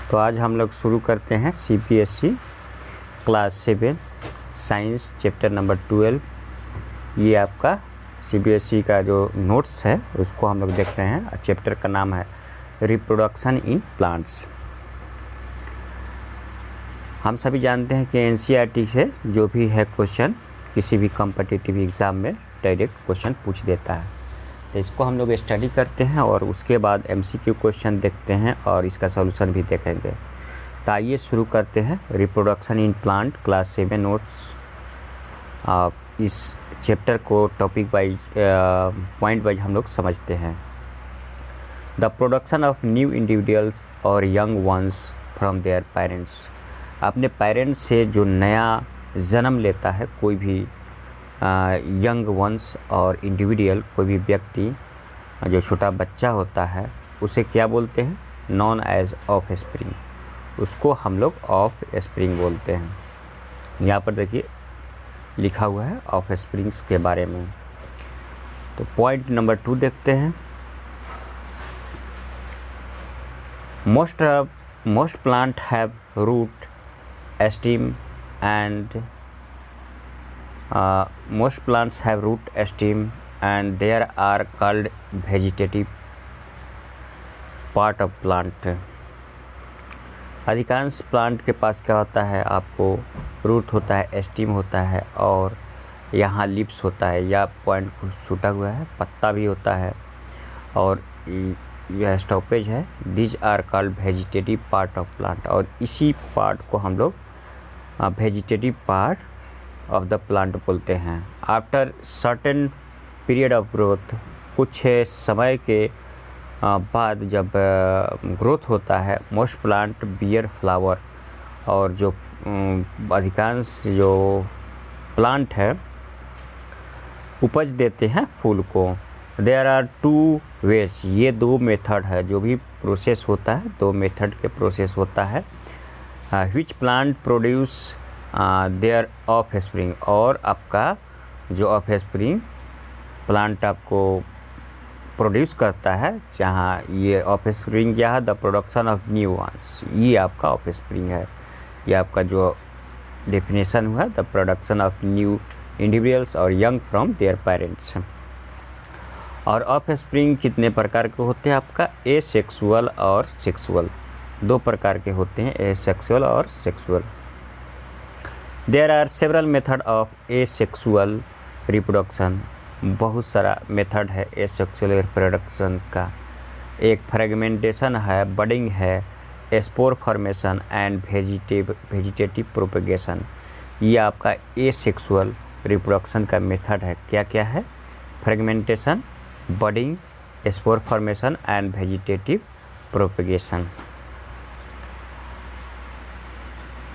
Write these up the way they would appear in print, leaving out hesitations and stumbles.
तो आज हम लोग शुरू करते हैं CBSE class 7 science chapter number 12। ये आपका CBSE का जो नोट्स है उसको हम लोग देख रहे हैं। चैप्टर का नाम है रिप्रोडक्शन इन प्लांट्स। हम सभी जानते हैं कि NCERT से जो भी है क्वेश्चन किसी भी कॉम्पिटिटिव एग्ज़ाम में डायरेक्ट क्वेश्चन पूछ देता है, तो इसको हम लोग स्टडी करते हैं और उसके बाद MCQ क्वेश्चन देखते हैं और इसका सॉल्यूशन भी देखेंगे। तो आइए शुरू करते हैं रिप्रोडक्शन इन प्लांट क्लास 7 नोट्स। इस चैप्टर को टॉपिक वाइज पॉइंट वाइज हम लोग समझते हैं। The production of new individuals और young ones from their parents. अपने पेरेंट्स से जो नया जन्म लेता है कोई भी यंग वंस और इंडिविजुअल, कोई भी व्यक्ति जो छोटा बच्चा होता है उसे क्या बोलते हैं? Known as offspring. उसको हम लोग ऑफ स्प्रिंग बोलते हैं। यहाँ पर देखिए लिखा हुआ है ऑफ स्प्रिंग्स के बारे में। तो पॉइंट नंबर 2 देखते हैं। Most plant have root stem and most plants have root stem and there are called vegetative part of plant। अधिकांश प्लांट के पास क्या होता है, आपको रूट होता है, स्टीम होता है और यहाँ लिप्स होता है, या पॉइंट छूटा हुआ है, पत्ता भी होता है और यह स्टॉपेज है। These are called vegetative part of plant. और इसी पार्ट को हम लोग vegetative part of the plant बोलते हैं। After certain period of growth, कुछ समय के बाद जब ग्रोथ होता है, मोस्ट प्लांट बियर फ्लावर, और जो अधिकांश जो प्लांट है उपज देते हैं फूल को। There are 2 ways. ये 2 मेथड है, जो भी प्रोसेस होता है 2 मेथड के प्रोसेस होता है। Which plant produce their of spring. और आपका जो ऑफ स्प्रिंग प्लांट आपको प्रोड्यूस करता है, जहाँ ये ऑफ स्प्रिंग क्या है, the production of new ones, ये आपका ऑफ स्प्रिंग है। ये आपका जो डेफिनेशन हुआ, the production of new individuals और यंग फ्रॉम देयर पेरेंट्स। और ऑफ स्प्रिंग कितने प्रकार के होते हैं? आपका एसेक्सुअल और सेक्सुअल, 2 प्रकार के होते हैं, एसेक्सुअल और sexual. There are several method of asexual reproduction. बहुत सारा मेथड है एसेक्सुअल रिप्रोडक्शन का। एक फ्रेगमेंटेशन है, बडिंग है, spore formation and vegetative propagation. ये आपका एसेक्सुअल रिप्रोडक्शन का मेथड है। क्या क्या है? Fragmentation, budding, spore formation and vegetative propagation.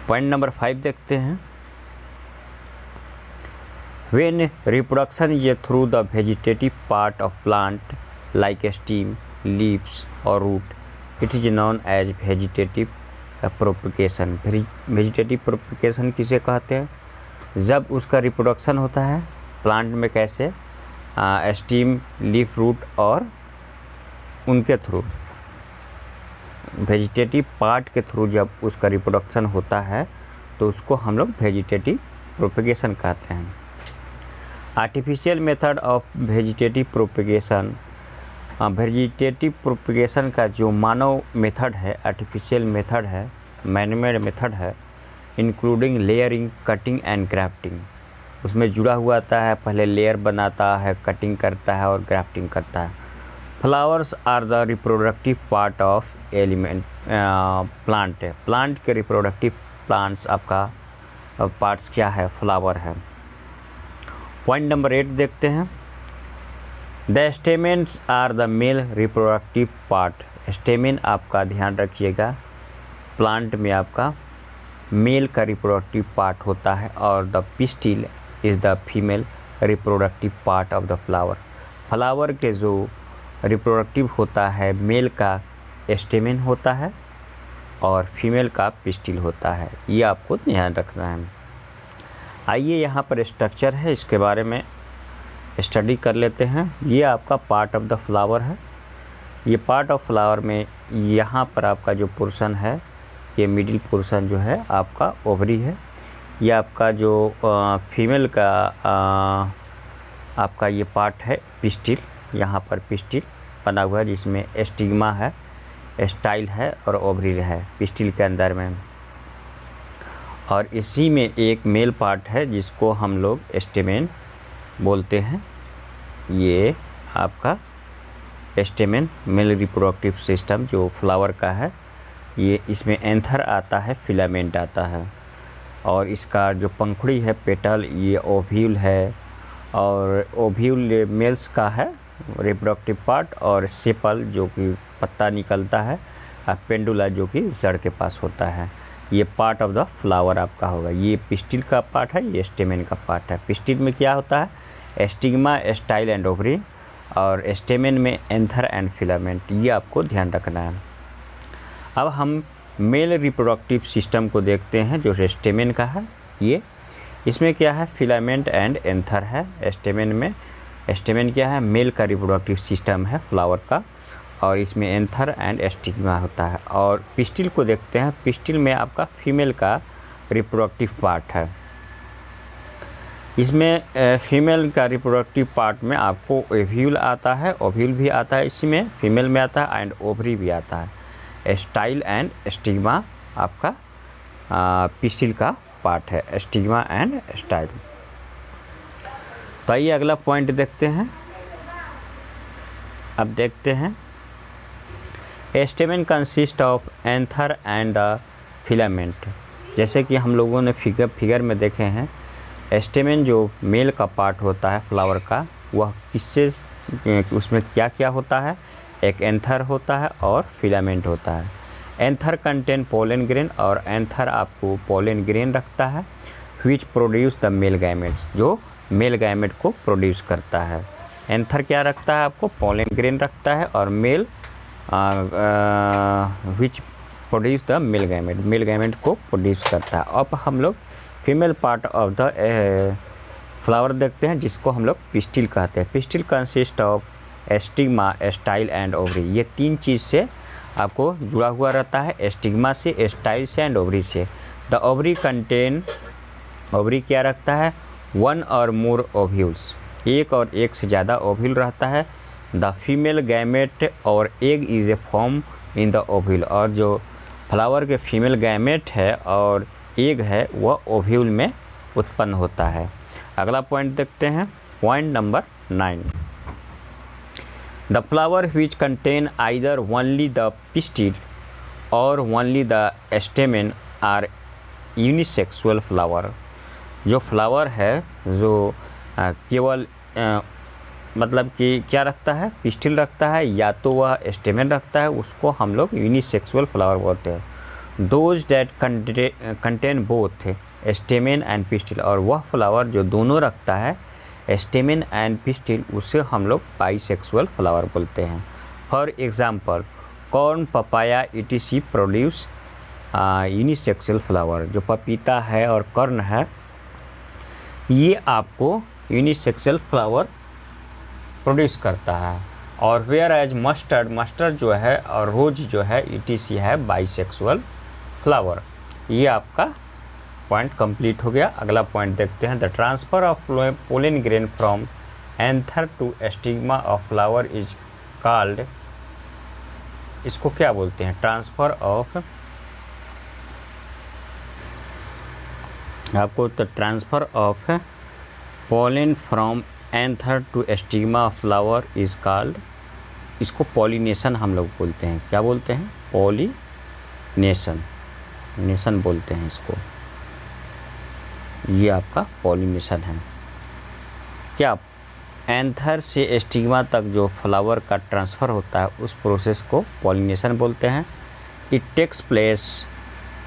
Point number 5 देखते हैं। When reproduction is through the vegetative part of plant like stem, leaves or root, it is known as vegetative propagation। Vegetative propagation किसे कहते हैं? जब उसका reproduction होता है plant में, कैसे? स्टीम, लीफ, रूट और उनके थ्रू, वेजिटेटिव पार्ट के थ्रू जब उसका रिप्रोडक्शन होता है तो उसको हम लोग वेजिटेटिव प्रोपेगेशन कहते हैं। Artificial method of vegetative propagation. Vegetative propagation का जो मानव मेथड है, आर्टिफिशियल मेथड है, मैनमेड मेथड है, including layering, cutting and grafting. उसमें जुड़ा हुआ आता है, पहले लेयर बनाता है, कटिंग करता है और ग्राफ्टिंग करता है। Flowers are the reproductive part of element plant है। प्लांट के रिप्रोडक्टिव प्लांट्स आपका पार्ट्स क्या है? फ्लावर है। पॉइंट नंबर 8 देखते हैं। The stamens are the male reproductive part. Stamen आपका ध्यान रखिएगा, प्लांट में आपका मेल का रिप्रोडक्टिव पार्ट होता है और the pistil is the female reproductive part of the flower. Flower के जो रिप्रोडक्टिव होता है, मेल का स्टेमेन होता है और फीमेल का पिस्टिल होता है। ये आपको ध्यान रखना है। आइए यहाँ पर स्ट्रक्चर है, इसके बारे में स्टडी कर लेते हैं। ये आपका पार्ट ऑफ द फ्लावर है। ये पार्ट ऑफ फ्लावर में यहाँ पर आपका जो पोर्शन है ये मिडिल पोर्शन जो है आपका ओवरी है। ये आपका जो फीमेल का आपका ये पार्ट है पिस्टिल, यहाँ पर पिस्टिल बना हुआ है जिसमें एस्टिग्मा है, स्टाइल है और ओवरी है पिस्टिल के अंदर में। और इसी में एक मेल पार्ट है जिसको हम लोग स्टेमेन बोलते हैं। ये आपका स्टेमेन मेल रिप्रोडक्टिव सिस्टम जो फ्लावर का है, ये इसमें एंथर आता है, फिलामेंट आता है और इसका जो पंखुड़ी है पेटल, ये ओव्यूल है और ओव्यूल मेल्स का है रिप्रोडक्टिव पार्ट और सेपल जो कि पत्ता निकलता है, पेंडुला जो कि जड़ के पास होता है। ये पार्ट ऑफ द फ्लावर आपका होगा। ये पिस्टिल का पार्ट है, ये स्टेमेन का पार्ट है। पिस्टिल में क्या होता है? एस्टिग्मा, स्टाइल एंड ओवरी और स्टेमेन में एंथर एंड फिलामेंट। ये आपको ध्यान रखना है। अब हम मेल रिप्रोडक्टिव सिस्टम को देखते हैं जो स्टेमेन का है। ये इसमें क्या है? फिलामेंट एंड एंथर है। स्टेमेन में स्टेमेन क्या है? मेल का रिप्रोडक्टिव सिस्टम है फ्लावर का और इसमें एंथर एंड स्टिग्मा होता है। और पिस्टिल को देखते हैं। पिस्टिल में आपका फीमेल का रिप्रोडक्टिव पार्ट है। इसमें फीमेल का रिप्रोडक्टिव पार्ट में आपको ओव्यूल आता है, ओव्यूल भी आता है, इसमें फीमेल में आता है एंड ओवरी भी आता है। स्टाइल एंड स्टिग्मा आपका पिस्टिल का पार्ट है, स्टिग्मा एंड स्टाइल। तो आइए अगला पॉइंट देखते हैं। अब देखते हैं stamen consist of anther and filament. जैसे कि हम लोगों ने फिगर में देखे हैं, स्टेमेन जो मेल का पार्ट होता है फ्लावर का, वह किससे, उसमें क्या क्या होता है? एक एंथर होता है और फिलामेंट होता है। एंथर कंटेन पोलन ग्रेन और एंथर आपको पोलन ग्रेन रखता है विच प्रोड्यूस द मेल गैमेट्स, जो मेल गैमेट को प्रोड्यूस करता है। एंथर क्या रखता है? आपको पोलन ग्रेन रखता है और male which produce the male gamete को प्रोड्यूस करता है। अब हम लोग female part of the flower देखते हैं जिसको हम लोग पिस्टिल कहते हैं। Pistil consist of stigma, style and ovary. ये तीन चीज़ से आपको जुड़ा हुआ रहता है, स्टिग्मा से, स्टाइल से एंड ओवरी से। द ओवरी कंटेन, ओवरी क्या रखता है? वन और मोर ओव्यूल्स, एक और एक से ज़्यादा ओव्यूल रहता है। द फीमेल गैमेट और egg is a form in the ovule, और जो फ्लावर के फीमेल गैमेट है और एग है वह ओव्यूल में उत्पन्न होता है। अगला पॉइंट देखते हैं, point number 9। The flower which contain either only the pistil और only the stamen are unisexual flower. जो फ्लावर है जो केवल मतलब कि क्या रखता है? पिस्टिल रखता है या तो वह स्टेमेन रखता है, उसको हम लोग यूनिसेक्सुअल फ्लावर बोलते हैं। Those that contain both stamen and pistil, और वह फ्लावर जो दोनों रखता है स्टेमेन एंड पिस्टिल, उसे हम लोग बाइसेक्सुअल फ्लावर बोलते हैं। For example corn, papaya etc produce unisexual flower. जो पपीता है और कॉर्न है ये आपको यूनिसेक्सुअल फ्लावर प्रोड्यूस करता है। और वेयर एज मस्टर्ड, मस्टर्ड जो है और रोज जो है etc है बाइसेक्सुअल फ्लावर। ये आपका पॉइंट कंप्लीट हो गया। अगला पॉइंट देखते हैं। The transfer of pollen grain from anther to stigma of flower is called, इसको क्या बोलते हैं? ट्रांसफ़र ऑफ, आपको तो transfer of pollen from anther to stigma of flower is called, इसको पॉलिनेशन हम लोग बोलते हैं। क्या बोलते हैं? पॉलिनेशन, नेशन बोलते हैं इसको। ये आपका पॉलिनेशन है। क्या एंथर से स्टिग्मा तक जो फ्लावर का ट्रांसफ़र होता है उस प्रोसेस को पॉलिनेशन बोलते हैं। It takes place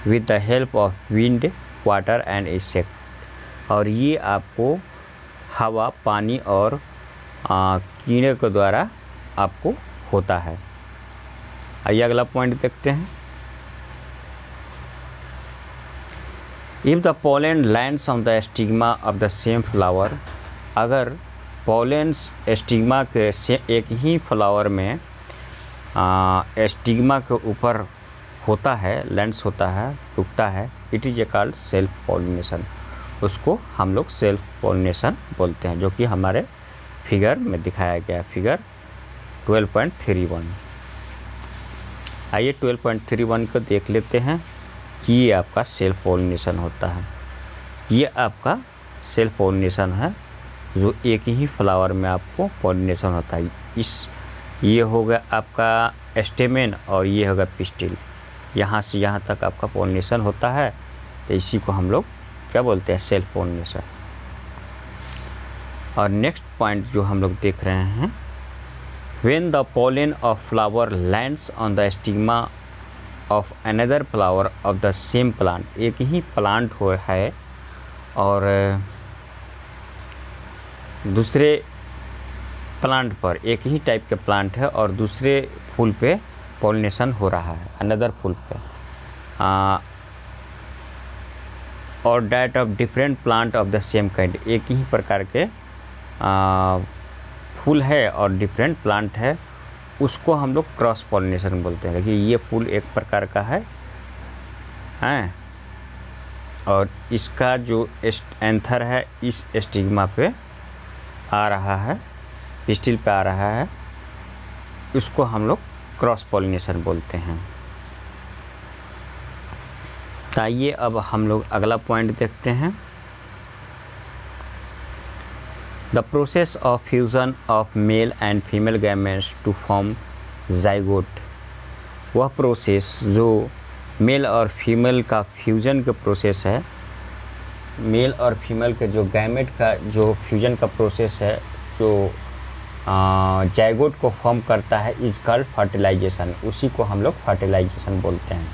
with the help of wind, water and insect, और ये आपको हवा, पानी और कीड़े के द्वारा आपको होता है। आइए अगला पॉइंट देखते हैं। If the pollen lands on the stigma of the same flower, अगर पोलन स्टिग्मा के से एक ही फ्लावर में स्टिग्मा के ऊपर होता है, लेंस होता है, टूटता है, it is a called self pollination. उसको हम लोग सेल्फ पॉलिनेशन बोलते हैं, जो कि हमारे फिगर में दिखाया गया है, फिगर 12.31। आइए 12.31 को देख लेते हैं कि ये आपका सेल्फ पॉलिनेशन होता है। ये आपका सेल्फ पॉलिनेशन है, जो एक ही फ्लावर में आपको पॉलिनेशन होता है। ये होगा आपका स्टेमेन और ये होगा पिस्टिल, यहाँ से यहाँ तक आपका पॉलिनेशन होता है, तो इसी को हम लोग क्या बोलते हैं, सेल्फ पॉलिनेशन। और नेक्स्ट पॉइंट जो हम लोग देख रहे हैं, when the pollen of flower lands on the stigma of another flower of the same plant, एक ही प्लांट हो है और दूसरे प्लांट पर, एक ही टाइप के प्लांट है और दूसरे फूल पे पॉलिनेशन हो रहा है, अनदर फूल पे, और that of different plant of the same kind, एक ही प्रकार के फूल है और डिफरेंट प्लांट है, उसको हम लोग क्रॉस पॉलिनेशन बोलते हैं। देखिए ये फूल एक प्रकार का है और इसका जो एंथर है इस स्टिग्मा पे आ रहा है, पिस्टिल पे आ रहा है, उसको हम लोग क्रॉस पॉलिनेशन बोलते हैं। तो आइए अब हम लोग अगला पॉइंट देखते हैं। The process of fusion of male and female gametes to form zygote, वह प्रोसेस जो मेल और फीमेल का फ्यूजन का प्रोसेस है, मेल और फीमेल के जो गैमेट का जो फ्यूजन का प्रोसेस है, जो जाइगोट को फॉर्म करता है, इज कॉल्ड फर्टिलाइजेशन, उसी को हम लोग फर्टिलाइजेशन बोलते हैं।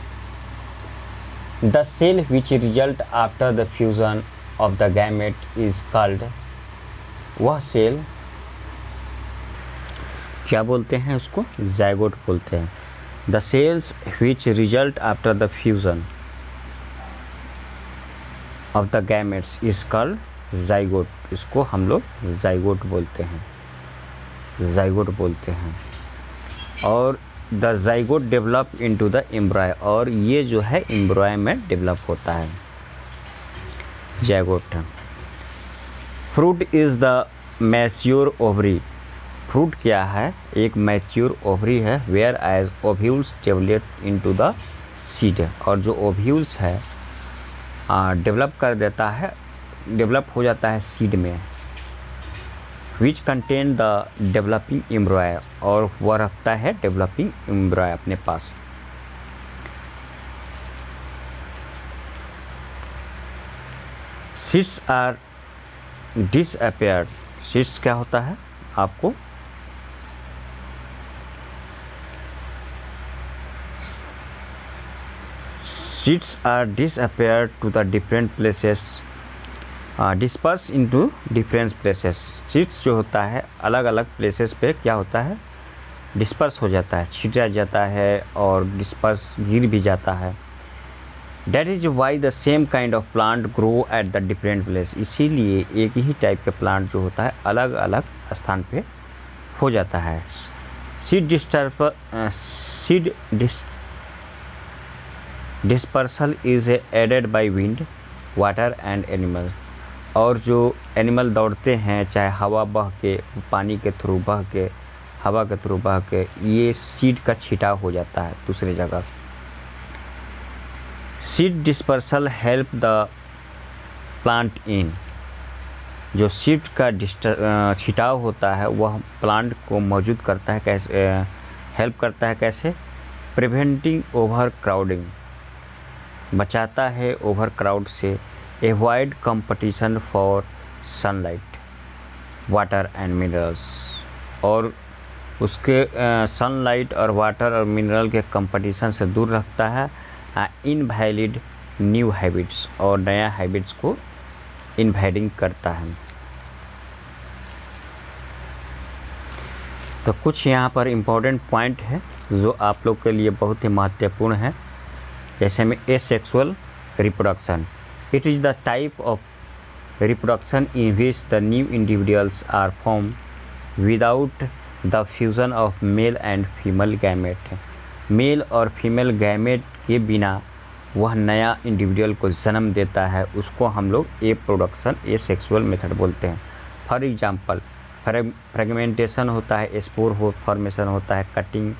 The cell which result after the fusion of the gamete is called, वह सेल क्या बोलते हैं, उसको जाइगोट बोलते हैं। The cells which result after the fusion of the gametes is called zygote, इसको हम लोग जाइगोट बोलते हैं, जाइगोट बोलते हैं। और the zygote develop into the embryo, और ये जो है एम्ब्रॉय में डेवलप होता है zygote. Fruit is the mature ovary, fruit क्या है, एक मैच्योर ओवरी है, whereas ovules develop into the seed, और जो ओव्यूल्स है डेवलप कर देता है, डेवलप हो जाता है सीड में, which contain the developing embryo, और वह रखता है डेवलपिंग एम्ब्रॉय अपने पास। सीड्स आर डिसअपेयर्ड, सीड्स क्या होता है आपको, seeds are disappeared to the different places, disperse into different places, seeds जो होता है अलग अलग प्लेसेस पे क्या होता है, डिस्पर्स हो जाता है, छिटा जाता है और डिस्पर्स गिर भी जाता है। That is why the same kind of plant grow at the different place, इसीलिए एक ही टाइप के प्लांट जो होता है अलग अलग स्थान पे हो जाता है। Seed dispersal is aided by wind, water and animal, और जो एनिमल दौड़ते हैं चाहे हवा बह के, पानी के थ्रू बह के, हवा के थ्रू बह के, ये सीड का छिटाव हो जाता है दूसरी जगह। Seed dispersal help the plant in, जो सीड का छिटाव होता है वह प्लांट को मौजूद करता है, कैसे हेल्प करता है, कैसे, प्रिवेंटिंग ओवर क्राउडिंग, बचाता है ओवर क्राउड से, avoid competition for sunlight, water and minerals, और उसके सनलाइट और वाटर और मिनरल के कंपटीशन से दूर रखता है। इनवैलिड न्यू हैबिट्स, और नया हैबिट्स को इन्वाइडिंग करता है। तो कुछ यहाँ पर इम्पोर्टेंट पॉइंट है जो आप लोग के लिए बहुत ही महत्वपूर्ण है, जैसे में asexual reproduction, it is the type of reproduction in which the new individuals are form without the fusion of male and female gamete, male और फीमेल गैमेट के बिना वह नया इंडिविजुअल को जन्म देता है, उसको हम लोग ए प्रोडक्शन ए सेक्सुअल मेथड बोलते हैं। फॉर एग्जांपल फ्रेगमेंटेशन होता है, स्पोर फॉर्मेशन होता है, कटिंग,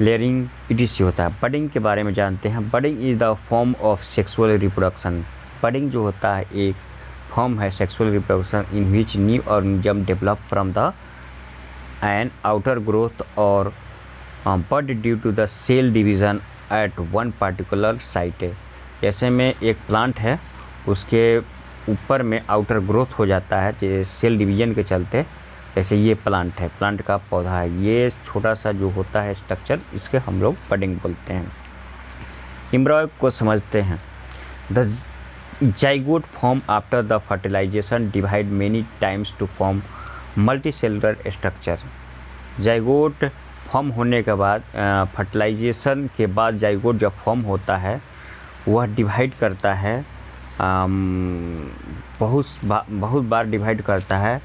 लेयरिंग इटीसी होता है। बडिंग के बारे में जानते हैं। Budding is the form of sexual reproduction. Budding जो होता है एक फॉर्म है sexual reproduction in which new organism develop from the an outer growth और bud due to the cell division at one particular site. जैसे में एक plant है, उसके ऊपर में आउटर ग्रोथ हो जाता है सेल डिवीजन के चलते। जैसे ये प्लांट है, प्लांट का पौधा है, ये छोटा सा जो होता है स्ट्रक्चर, इसके हम लोग बडिंग बोलते हैं। एम्ब्रॉय को समझते हैं। The zygote form after the fertilisation divide many times to form multicellular structure. Zygote form होने के बाद फर्टिलाइजेशन के बाद जाइगोट जब फॉर्म होता है वह डिवाइड करता है, बहुत बार डिवाइड करता है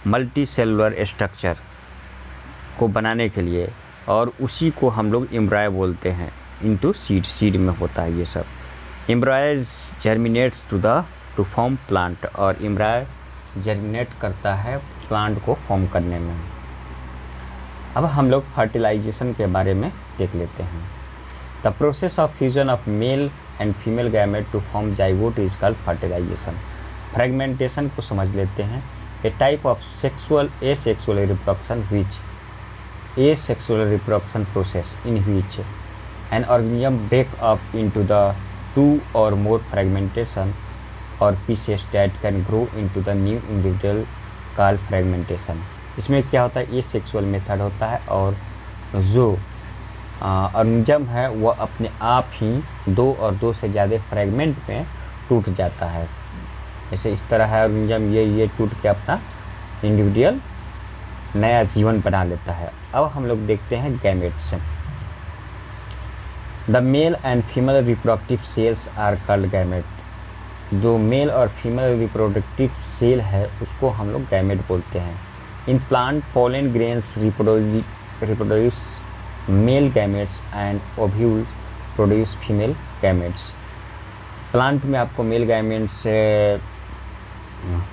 मल्टी सेलुलर स्ट्रक्चर को बनाने के लिए, और उसी को हम लोग एम्ब्रॉय बोलते हैं। इनटू सीड में होता है ये सब। Embryo germinates to form plant, और एम्ब्रॉय जर्मिनेट करता है प्लांट को फॉर्म करने में। अब हम लोग फर्टिलाइजेशन के बारे में देख लेते हैं। The process of fusion of male and female gamete to form zygote is called fertilisation. Fragmentation को समझ लेते हैं। A type of asexual reproduction process in which an organism break up into the two or more fragmentation or pieces that can grow into the new individual called fragmentation। इसमें क्या होता है, asexual method होता है, और जो organism है वह अपने आप ही दो और दो से ज़्यादा फ्रेगमेंट में टूट जाता है। जैसे इस तरह है ऑर्गेनिज्म, ये टूट के अपना इंडिविजुअल नया जीवन बना लेता है। अब हम लोग देखते हैं gametes. The male and female reproductive cells are called gamete. जो मेल और फीमेल रिप्रोडक्टिव सेल है उसको हम लोग गैमेट बोलते हैं। In plant pollen grains reproduce male gametes and ovule produce female gametes. Plant में आपको मेल गैमेट्स,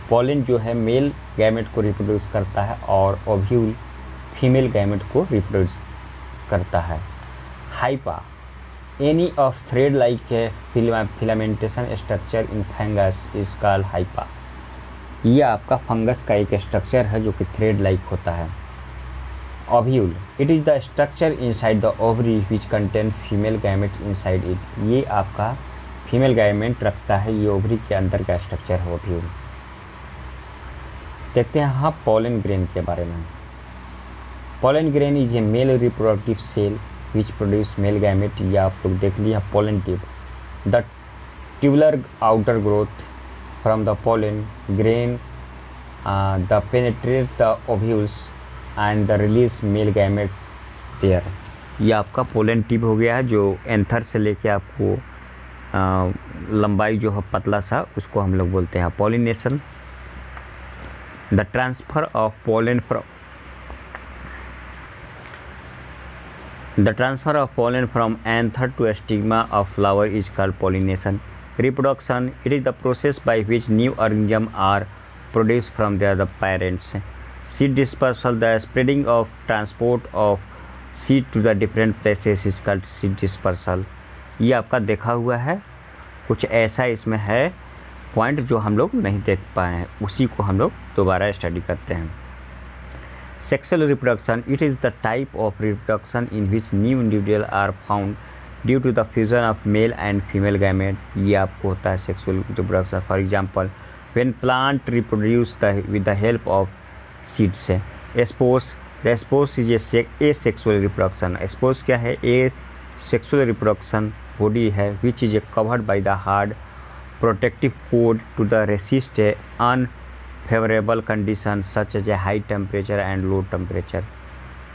पोलन जो है मेल गैमेट को रिप्रोड्यूस करता है और ओव्यूल फीमेल गैमेट को रिप्रोड्यूस करता है। Hypha, any of thread like filamentation structure in fungus is called hypha. ये आपका फंगस का एक स्ट्रक्चर है जो कि थ्रेड लाइक होता है। Ovule, it is the structure inside the ovary which contain female gamete inside it. ये आपका फीमेल गैमेट रखता है, ये ओवरी के अंदर का स्ट्रक्चर है ओव्यूल। देखते हैं हाँ पोलन ग्रेन के बारे में। Pollen grain is a male reproductive cell which produce male gamete. या आप लोग देख लिया pollen tube. The tubular outer growth from the pollen grain the penetrate the ovules and the release male gametes there. ये आपका pollen tube हो गया है, जो एंथर से लेके आपको लंबाई जो है पतला सा, उसको हम लोग बोलते हैं pollination. The transfer of pollen from anther to stigma of flower is called pollination. Reproduction, it is the process by which new organism are produced from their the parents. Seed dispersal, the spreading of transport of seed to the different places is called seed dispersal. ये आपका देखा हुआ है, कुछ ऐसा इसमें है point जो हम लोग नहीं देख पाए हैं, उसी को हम लोग दोबारा स्टडी करते हैं। Sexual reproduction, it is the type of reproduction in which new individual are found due to the fusion of male and female gamete. ये आपको होता है sexual reproduction. For example when plant reproduce with the help of seeds. Spores, the spores is asexual reproduction. Spores क्या है, asexual reproduction body है which is covered by the hard protective coat to the resist unfavorable condition such as a high temperature and low temperature।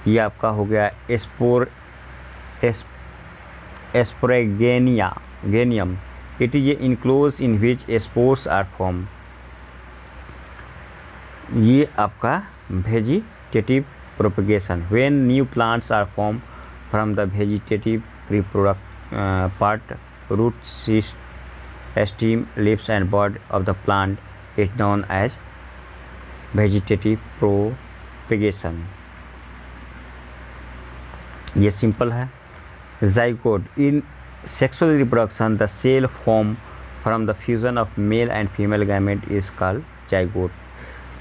ये आपका हो गया sporangium. It is enclosed in which spores are formed। ये आपका vegetative propagation, when new plants are formed from the vegetative reproduct part, root, cyst, stem, leaves and bud of the plant is known as vegetative propagation। ये simple है। zygote, in sexual reproduction the cell formed from the fusion of male and female gamete is called zygote।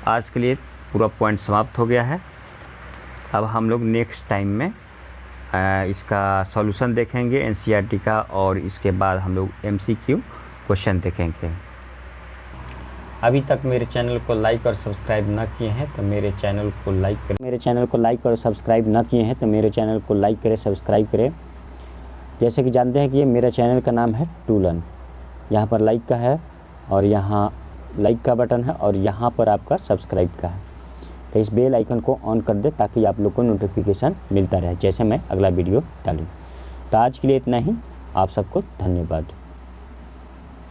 आज के लिए पूरा point समाप्त हो गया है। अब हम लोग नेक्स्ट टाइम में इसका सॉल्यूशन देखेंगे एनसीईआरटी का, और इसके बाद हम लोग एमसीक्यू क्वेश्चन देखेंगे। अभी तक मेरे चैनल को लाइक और सब्सक्राइब न किए हैं तो मेरे चैनल को लाइक करें। मेरे चैनल को लाइक और सब्सक्राइब न किए हैं तो मेरे चैनल को लाइक करें, सब्सक्राइब करें। जैसे कि जानते हैं कि ये मेरा चैनल का नाम है टूलन। यहाँ पर लाइक का है और यहाँ लाइक का बटन है और यहाँ पर आपका सब्सक्राइब का है। तो इस बेल आइकन को ऑन कर दे ताकि आप लोग को नोटिफिकेशन मिलता रहे जैसे मैं अगला वीडियो डालूँ। तो आज के लिए इतना ही। आप सबको धन्यवाद।